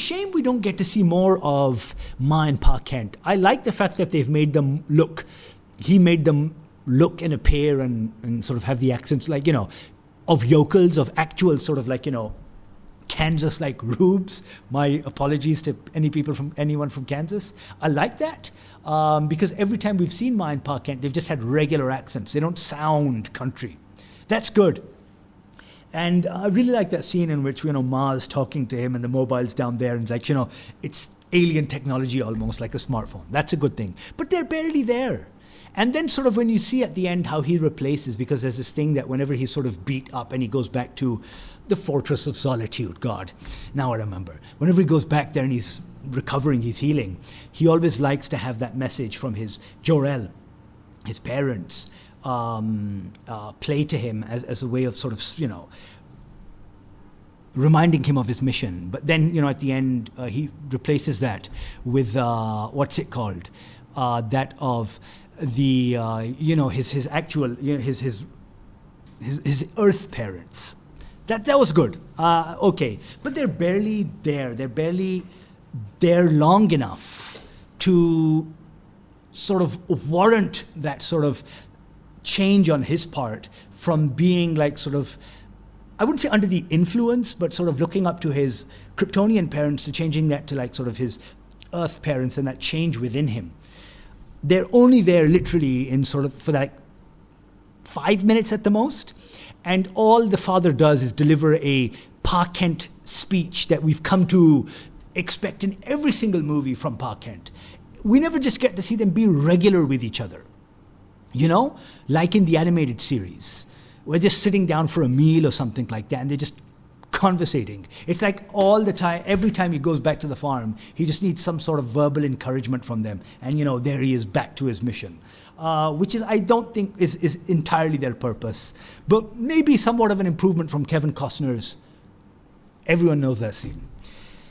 shame we don't get to see more of Ma and Pa Kent. I like the fact that they've made them look, he made them look and appear and sort of have the accents like, of yokels, of actual sort of like, Kansas-like rubes. My apologies to anyone from Kansas. I like that because every time we've seen Ma and Pa Kent, they've just had regular accents. They don't sound country. That's good. And I really like that scene in which, Ma's talking to him and the mobile's down there and like, it's alien technology almost like a smartphone. That's a good thing. But they're barely there. And then sort of when you see at the end how he replaces, because there's this thing that whenever he's sort of beat up and he goes back to the Fortress of Solitude, God, now I remember. Whenever he goes back there and he's recovering, he's healing, he always likes to have that message from his Jor-El, his parents, play to him as a way of sort of, reminding him of his mission. But then, at the end, he replaces that with, what's it called? That of the, his actual, his Earth parents. That was good. Okay. But they're barely there. They're barely there long enough to sort of warrant that sort of change on his part from being like sort of, I wouldn't say under the influence, but sort of looking up to his Kryptonian parents to changing that to like sort of his Earth parents and that change within him. They're only there literally in sort of for like 5 minutes at the most. And all the father does is deliver a Pa Kent speech that we've come to expect in every single movie from Pa Kent. We never just get to see them be regular with each other. Like in the animated series. We're just sitting down for a meal or something like that, and they're just conversating. It's like all the time, every time he goes back to the farm, he just needs some sort of verbal encouragement from them. And, there he is back to his mission, which is, I don't think, is entirely their purpose. But maybe somewhat of an improvement from Kevin Costner's. Everyone knows that scene.